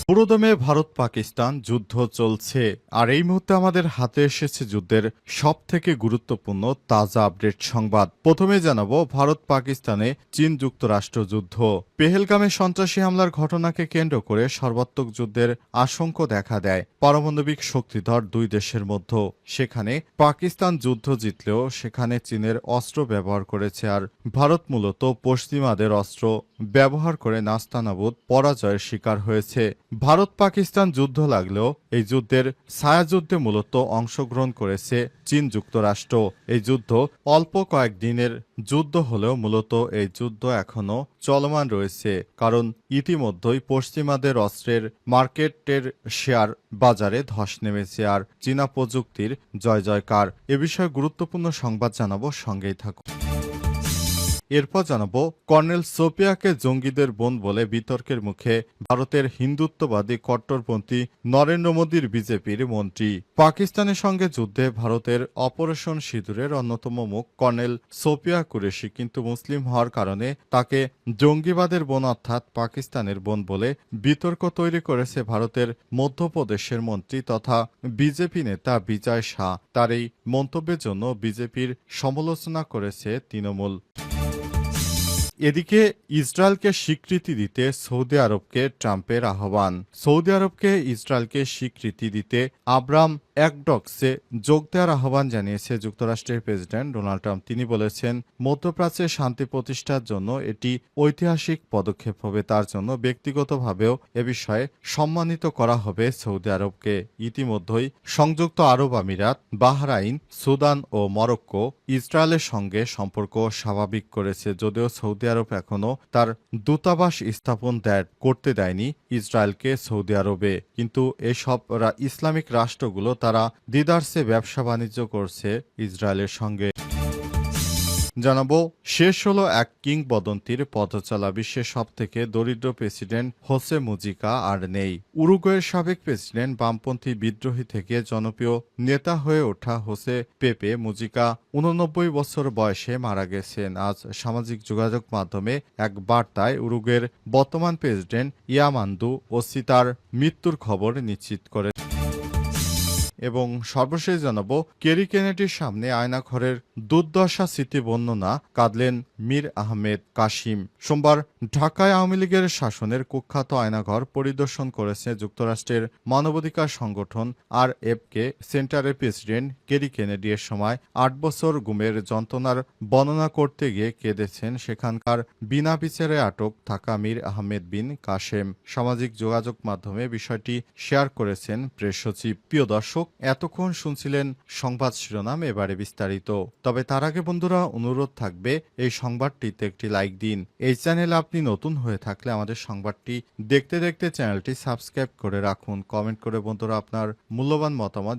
পুরোদমে ভারত পাকিস্তান যুদ্ধ চলছে, আর এই মুহূর্তে আমাদের হাতে এসেছে যুদ্ধের সবথেকে গুরুত্বপূর্ণ তাজা আপডেট সংবাদ। প্রথমে জানাবো ভারত পাকিস্তানে চীন যুক্তরাষ্ট্র যুদ্ধ। পেহেলগামে সন্ত্রাসী হামলার ঘটনাকে কেন্দ্র করে সর্বাত্মক যুদ্ধের আশঙ্কা দেখা দেয় পারমাণবিক শক্তিধর দুই দেশের মধ্যে। সেখানে পাকিস্তান যুদ্ধ জিতলেও সেখানে চীনের অস্ত্র ব্যবহার করেছে, আর ভারত মূলত পশ্চিমাদের অস্ত্র ব্যবহার করে নাস্তানাবুদ পরাজয়ের শিকার হয়েছে। ভারত পাকিস্তান যুদ্ধ লাগলেও এই যুদ্ধের ছায়াযুদ্ধে মূলত অংশগ্রহণ করেছে চীন যুক্তরাষ্ট্র। এই যুদ্ধ অল্প কয়েকদিনের যুদ্ধ হলেও মূলত এই যুদ্ধ এখনও চলমান রয়েছে, কারণ ইতিমধ্যেই পশ্চিমাদের অস্ত্রের মার্কেটের শেয়ার বাজারে ধস নেমেছে, আর চীনা প্রযুক্তির জয় জয়কার। এ বিষয়ে গুরুত্বপূর্ণ সংবাদ জানাবো, সঙ্গেই থাকুন। এরপর জানাবো কর্নেল সোপিয়াকে জঙ্গিদের বোন বলে বিতর্কের মুখে ভারতের হিন্দুত্ববাদী কট্টরপন্থী নরেন্দ্র মোদীর বিজেপির মন্ত্রী। পাকিস্তানের সঙ্গে যুদ্ধে ভারতের অপারেশন সিঁদুরের অন্যতম মুখ কর্নেল সোপিয়া কুরেশি কিন্তু মুসলিম হওয়ার কারণে তাকে জঙ্গিবাদের বোন অর্থাৎ পাকিস্তানের বোন বলে বিতর্ক তৈরি করেছে ভারতের মধ্যপ্রদেশের মন্ত্রী তথা বিজেপি নেতা বিজয় শাহ। তার এই মন্তব্যের জন্য বিজেপির সমালোচনা করেছে তৃণমূল। এদিকে ইসরায়েলকে স্বীকৃতি দিতে সৌদি আরবকে ট্রাম্পের আহ্বান। সৌদি আরবকে ইসরায়েলকে স্বীকৃতি দিতে আব্রাম একডক্সে যোগ দেওয়ার আহ্বান জানিয়েছে যুক্তরাষ্ট্রের প্রেসিডেন্ট ডোনাল্ড ট্রাম্প। তিনি বলেছেন, মধ্যপ্রাচ্যে শান্তি প্রতিষ্ঠার জন্য এটি ঐতিহাসিক পদক্ষেপ হবে। তার জন্য ব্যক্তিগতভাবেও এ বিষয়ে সম্মানিত করা হবে সৌদি আরবকে। ইতিমধ্যেই সংযুক্ত আরব আমিরাত, বাহরাইন, সুদান ও মরক্কো ইসরায়েলের সঙ্গে সম্পর্ক স্বাভাবিক করেছে, যদিও সৌদি আরব এখনও তার দূতাবাস স্থাপন করতে দেয়নি ইসরায়েলকে সৌদি আরবে। কিন্তু এসব ইসলামিক রাষ্ট্রগুলো তারা দ্বিধার্সে ব্যবসা বাণিজ্য করছে ইসরায়েলের সঙ্গে। জানাবো শেষ হলো এক কিংবদন্তির পথচলা। বিশ্বের সবথেকে দরিদ্র প্রেসিডেন্ট হোসে মুজিকা আর নেই। উরুগুয়ের সাবেক প্রেসিডেন্ট বামপন্থী বিদ্রোহী থেকে জনপ্রিয় নেতা হয়ে ওঠা হোসে পেপে মুজিকা ৮৯ বছর বয়সে মারা গেছেন। আজ সামাজিক যোগাযোগ মাধ্যমে এক বার্তায় উরুগুয়ের বর্তমান প্রেসিডেন্ট ইয়ামান্দু ওসি তার মৃত্যুর খবর নিশ্চিত করে। এবং সর্বশেষ জানাবো কেরি কেনেডির সামনে আয়নাঘরের দুর্দশা স্মৃতি বর্ণনা কাঁদলেন মীর আহমেদ কাসিম। সোমবার ঢাকায় আওয়ামী লীগের শাসনের কুখ্যাত আয়নাঘর পরিদর্শন করেছে যুক্তরাষ্ট্রের মানবাধিকার সংগঠন RFK সেন্টারের প্রেসিডেন্ট কেরি কেনেডি। এর সময় ৮ বছর গুমের যন্ত্রণার বর্ণনা করতে গিয়ে কেঁদেছেন সেখানকার বিনা বিচারে আটক থাকা মীর আহমেদ বিন কাসেম। সামাজিক যোগাযোগ মাধ্যমে বিষয়টি শেয়ার করেছেন প্রেস সচিব। প্রিয় দর্শক, এতক্ষণ শুনছিলেন সংবাদ শিরোনাম, এবারে বিস্তারিত। তবে তার আগে বন্ধুরা অনুরোধ থাকবে এই সংবাদটিতে একটি লাইক দিন। এই চ্যানেলে আপনি নতুন হয়ে থাকলে আমাদের সংবাদটি দেখতে দেখতে চ্যানেলটি সাবস্ক্রাইব করে রাখুন। কমেন্ট করে বন্ধুরা আপনার মূল্যবান মতামত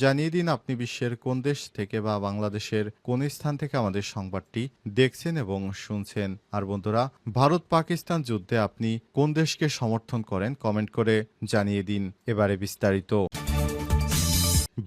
জানিয়ে দিন আপনি বিশ্বের কোন দেশ থেকে বা বাংলাদেশের কোন স্থান থেকে আমাদের সংবাদটি দেখছেন এবং শুনছেন। আর বন্ধুরা, ভারত পাকিস্তান যুদ্ধে আপনি কোন দেশকে সমর্থন করেন কমেন্ট করে জানিয়ে দিন। এবারে বিস্তারিত।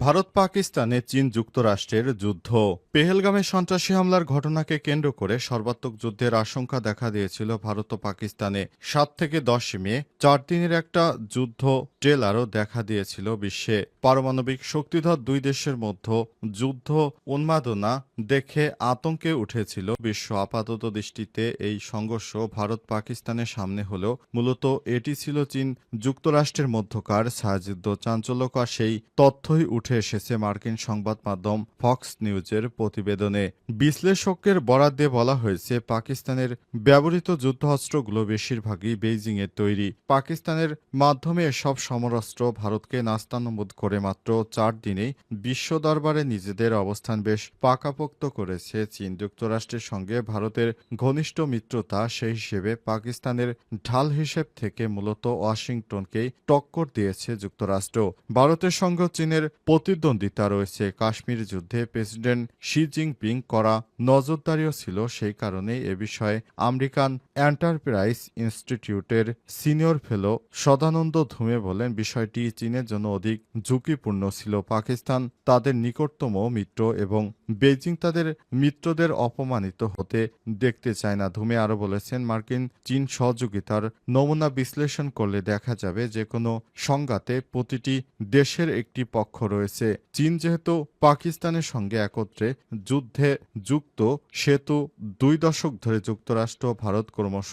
ভারত পাকিস্তানে চীন যুক্তরাষ্ট্রের যুদ্ধ। পেহেলগামে সন্ত্রাসী হামলার ঘটনাকে কেন্দ্র করে সর্বাত্মক যুদ্ধের আশঙ্কা দেখা দিয়েছিল ভারত ও পাকিস্তানে। ৭ থেকে ১০ মে ৪ দিনের একটা যুদ্ধ ট্রেলারও দেখা দিয়েছিল বিশ্বে। পারমাণবিক শক্তিধর দুই দেশের মধ্যে যুদ্ধ উন্মাদনা দেখে আতঙ্কে উঠেছিল বিশ্ব। আপাতত দৃষ্টিতে এই সংঘর্ষ ভারত পাকিস্তানের সামনে হলেও মূলত এটি ছিল চীন যুক্তরাষ্ট্রের মধ্যকার ছায়াযুদ্ধ। চাঞ্চল্যকর সেই তথ্যই উঠে এসেছে মার্কিন সংবাদ মাধ্যম ফক্স নিউজের প্রতিবেদনে। বিশ্লেষকের বরাত দিয়ে বলা হয়েছে, পাকিস্তানের ব্যবহৃত যুদ্ধাস্ত্রগুলো বেশিরভাগই বেইজিংয়ের তৈরি। পাকিস্তানের মাধ্যমে এসব সমরাস্ত্র ভারতকে নাস্তানাবুদ করে মাত্র ৪ দিনেই বিশ্ব দরবারে নিজেদের অবস্থান বেশ পাকাপোক্ত করেছে চীন। যুক্তরাষ্ট্রের সঙ্গে ভারতের ঘনিষ্ঠ মিত্রতা, সেই হিসেবে পাকিস্তানের ঢাল হিসেব থেকে মূলত ওয়াশিংটনকেই টক্কর দিয়েছে যুক্তরাষ্ট্র। ভারতের সঙ্গে চীনের প্রতিদ্বন্দ্বিতা রয়েছে। কাশ্মীর যুদ্ধে প্রেসিডেন্ট শি জিনপিং করা নজরদারিও ছিল। সেই কারণেই এ বিষয়ে আমেরিকান এন্টারপ্রাইজ ইনস্টিটিউটের সিনিয়র ফেলো সদানন্দ ধুমে বলেন, বিষয়টি চীনের জন্য অধিক ঝুঁকিপূর্ণ ছিল। পাকিস্তান তাদের নিকটতম মিত্র এবং বেইজিং তাদের মিত্রদের অপমানিত হতে দেখতে চায় না। ধুমে আরও বলেছেন, মার্কিন চীন সহযোগিতার নমুনা বিশ্লেষণ করলে দেখা যাবে যে কোনো সংঘাতে প্রতিটি দেশের একটি পক্ষ রয়েছে। চীন যেহেতু পাকিস্তানের সঙ্গে একত্রে যুদ্ধে যুক্ত, সেতু 2 দশক ধরে যুক্তরাষ্ট্র ভারত ক্রমশ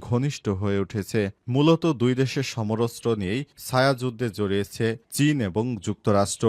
ঘনিষ্ঠ হয়ে উঠেছে। মূলত দুই দেশের সমরস্ত্র নিয়েই ছায়াযুদ্ধে জড়িয়েছে চীন এবং যুক্তরাষ্ট্র।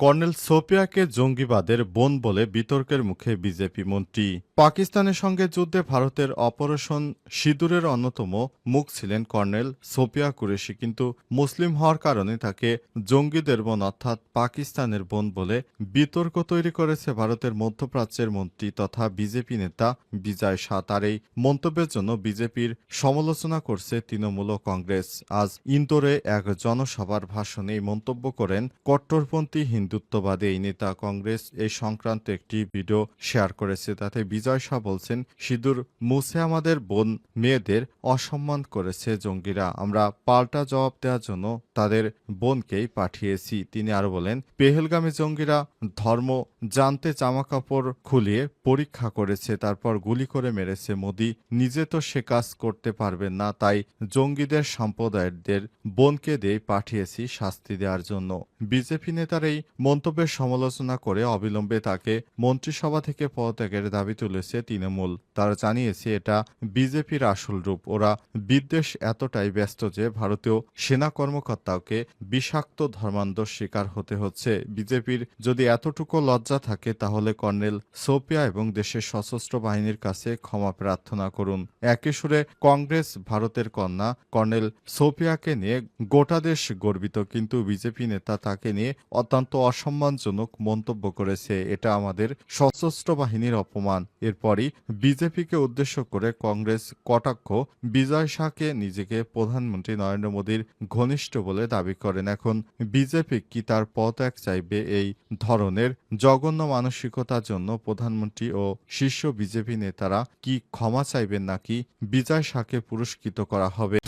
কর্নেল সোপিয়াকে জঙ্গিবাদের বোন বলে বিতর্কের মুখে বিজেপি মন্ত্রী। পাকিস্তানের সঙ্গে যুদ্ধে ভারতের অপারেশন সিঁদুরের অন্যতম মুখ ছিলেন কর্নেল সোপিয়া কুরেশি, কিন্তু মুসলিম হওয়ার কারণে তাকে জঙ্গিদের বোন অর্থাৎ পাকিস্তানের বোন বলে বিতর্ক তৈরি করেছে ভারতের মধ্যপ্রাচ্যের মন্ত্রী তথা বিজেপি নেতা বিজয় শাহ। তার এই মন্তব্যের জন্য বিজেপির সমালোচনা করছে তৃণমূল ও কংগ্রেস। আজ ইন্দোরে এক জনসভার ভাষণে এই মন্তব্য করেন কট্টরপন্থী হিন্দুত্ববাদী এই নেতা। কংগ্রেস এই সংক্রান্ত একটি ভিডিও শেয়ার করেছে। তাতে বিজয় শাহ বলছেন, সিঁদুর মুছে আমাদের বোন মেয়েদের অসম্মান করেছে জঙ্গিরা। আমরা পাল্টা জবাব দেওয়ার জন্য তাদের বোনকেই পাঠিয়েছি। তিনি আরো বলেন, পেহেলগামে জঙ্গিরা ধর্ম জানতে জামাকাপড় খুলিয়ে পরীক্ষা করেছে, তারপর গুলি করে মেরেছে। মোদি নিজে তো সে কাজ করতে পারবেন না, তাই জঙ্গিদের সম্প্রদায়ের বোনকে দিয়ে পাঠিয়েছি শাস্তি দেওয়ার জন্য। বিজেপি নেতার এই মন্তব্যের সমালোচনা করে অবিলম্বে তাকে মন্ত্রিসভা থেকে পদত্যাগের দাবি তুলেছে তৃণমূল। তারা জানিয়েছে এটা বিজেপির আসল রূপ। ওরা বিদ্বেষ এতটাই ব্যস্ত যে ভারতীয় সেনা কর্মকর্তাকে বিষাক্ত ধর্মান্ধর শিকার হতে হচ্ছে। বিজেপির যদি এতটুকু লজ্জা থাকে তাহলে কর্নেল সোপিয়া এবং দেশের সশস্ত্র বাহিনীর কাছে ক্ষমা প্রার্থনা করুন। একই সুরে কংগ্রেস ভারতের কন্যা কর্নেল সোপিয়াকে নিয়ে গোটা দেশ গর্বিত, কিন্তু বিজেপি নেতা তাকে নিয়ে অত্যন্ত অসম্মানজনক মন্তব্য করেছে। এটা আমাদের সশস্ত্র বাহিনীর অপমান। এরপরই বিজেপিকে উদ্দেশ্য করে কংগ্রেস কটাক্ষ বিজয় শাহকে নিজেকে প্রধানমন্ত্রী নরেন্দ্র মোদীর ঘনিষ্ঠ বলে দাবি করেন। এখন বিজেপি কি তার পদত্যাগ চাইবে? এই ধরনের জঘন্য মানসিকতার জন্য প্রধানমন্ত্রী ও শীর্ষ বিজেপি নেতারা কি ক্ষমা চাইবেন, নাকি বিজয় শাহকে পুরস্কৃত করা হবে?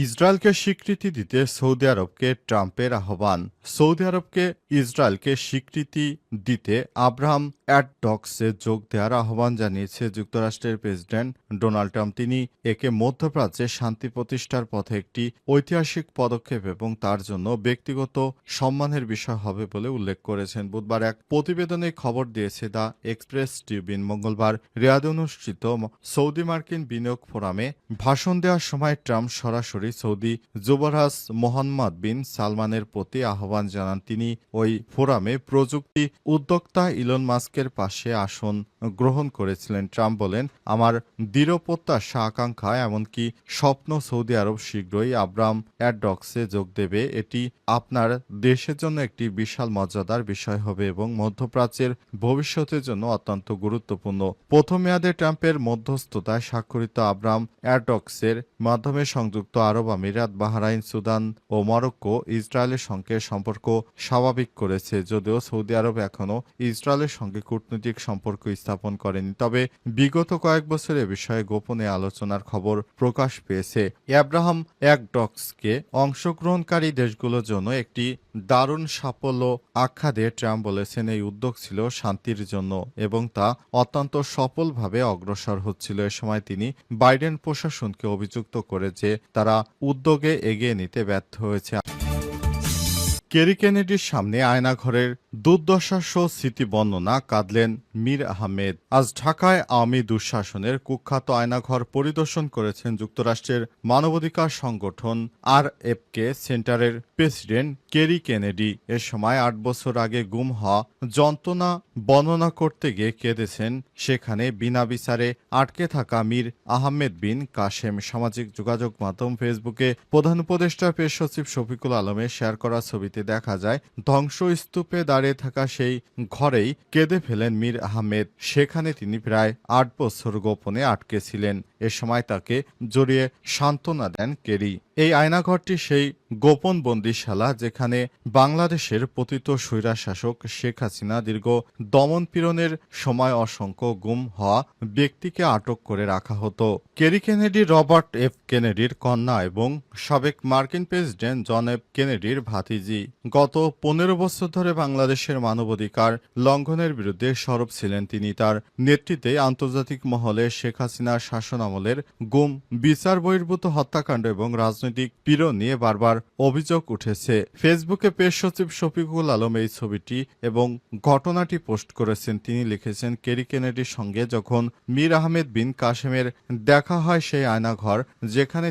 ইসরায়েলকে স্বীকৃতি দিতে সৌদি আরবকে ট্রাম্পের আহ্বান। সৌদি আরবকে ইসরায়েলকে স্বীকৃতি দিতে আব্রাহাম অ্যাডডক্সে যোগ দেওয়ার আহ্বান জানিয়েছে যুক্তরাষ্ট্রের প্রেসিডেন্ট ডোনাল্ড ট্রাম্প। তিনি একে মধ্যপ্রাচ্যে শান্তি প্রতিষ্ঠার পথে একটি ঐতিহাসিক পদক্ষেপ এবং তার জন্য ব্যক্তিগত সম্মানের বিষয় হবে বলে উল্লেখ করেছেন। বুধবার এক প্রতিবেদনে খবর দিয়েছে দ্য এক্সপ্রেস ট্রিবিউন। মঙ্গলবার রিয়াদে অনুষ্ঠিত সৌদি মার্কিন বিনিয়োগ ফোরামে ভাষণ দেওয়ার সময় ট্রাম্প সরাসরি সৌদি যুবরাজ মোহাম্মদ বিন সালমানের প্রতি আহ্বান জানান। তিনি ওই ফোরামে প্রযুক্তি উদ্যোক্তা ইলন মাস্কের পাশে আসন গ্রহণ করেছিলেন। ট্রাম্প বলেন, আমার দৃঢ় প্রত্যাশা, আকাঙ্ক্ষা, এমনকি স্বপ্ন সৌদি আরব শীঘ্রই আব্রাহাম অ্যাডডক্সে যোগ দেবে। এটি আপনার দেশের জন্য একটি বিশাল মর্যাদার বিষয় হবে এবং মধ্যপ্রাচ্যের ভবিষ্যতের জন্য অত্যন্ত গুরুত্বপূর্ণ। প্রথম মেয়াদে ট্রাম্পের মধ্যস্থতায় স্বাক্ষরিত আব্রাহাম অ্যাডডক্সের মাধ্যমে সংযুক্ত আরব আমিরাত, বাহরাইন, সুদান ও মরক্কো ইসরায়েলের সঙ্গে সম্পর্ক স্বাভাবিক করেছে। যদিও সৌদি আরব এখনও ইসরায়েলের সঙ্গে কূটনৈতিক সম্পর্ক স্থাপন করেনি, তবে বিগত কয়েক বছর এ বিষয়ে গোপনে আলোচনার খবর প্রকাশ পেয়েছে। আব্রাহাম অ্যাডডক্সকে অংশগ্রহণকারী দেশগুলোর জন্য একটি দারুণ সাফল্য আখ্যা দিয়ে ট্রাম্প বলেছেন, এই উদ্যোগ ছিল শান্তির জন্য এবং তা অত্যন্ত সফলভাবে অগ্রসর হচ্ছিল। এ সময় তিনি বাইডেন প্রশাসনকে অভিযুক্ত করে যে তারা উদ্যোগে এগিয়ে নিতে ব্যর্থ হয়েছে। কেরি কেনেডির সামনে আয়নাঘরের দুর্দশার স্মৃতি বর্ণনা, কাঁদলেন মীর আহমেদ। আজ ঢাকায় আওয়ামী দুঃশাসনের কুখ্যাত আয়নাঘর পরিদর্শন করেছেন যুক্তরাষ্ট্রের মানবাধিকার সংগঠন RFK সেন্টারের প্রেসিডেন্ট কেরি কেনেডি। এ সময় 8 বছর আগে গুম হওয়া যন্ত্রণা বর্ণনা করতে গিয়ে কেঁদেছেন সেখানে বিনা বিচারে আটকে থাকা মীর আহমেদ বিন কাশেম। সামাজিক যোগাযোগ মাধ্যম ফেসবুকে প্রধান উপদেষ্টা প্রেস সচিব শফিকুল আলমের শেয়ার করা ছবিতে দেখা যায় ধ্বংসস্তূপে দাঁড়িয়ে থাকা সেই ঘরেই কেঁদে ফেলেন মীর আহমেদ। সেখানে তিনি প্রায় 8 বছর গোপনে আটকে ছিলেন। এ সময় তাকে জড়িয়ে সান্ত্বনা দেন কেরি। এই আয়নাঘরটি সেই গোপন বন্দিশালা যেখানে বাংলাদেশের পতিত স্বৈরশাসক শেখ হাসিনা দীর্ঘ দমনপীড়নের সময় অসংখ্য গুম হওয়া ব্যক্তিকে আটক করে রাখা হতো। কেরি কেনেডি রবার্ট এফ কেনেডির কন্যা এবং সাবেক মার্কিন প্রেসিডেন্ট জন এফ কেনেডির ভাতিজি। গত 15 বছর ধরে বাংলাদেশের মানবাধিকার লঙ্ঘনের বিরুদ্ধে সরব ছিলেন তিনি। তার নেতৃত্বে আন্তর্জাতিক মহলে শেখ হাসিনার শাসনামলের গুম, বিচার বহির্ভূত হত্যাকাণ্ড এবং রাজনৈতিক পীড়ন নিয়ে বারবার অভিযোগ উঠেছে। ফেসবুকে পেশ সচিব শফিকুল আলম এই ছবিটি এবং ঘটনাটি পোস্ট করেছেন। তিনি লিখেছেন, কেরি কেনেডির সঙ্গে যখন মীর আহমেদ বিন কাসেমের দেখা হয় সেই আয়নাঘর যেখানে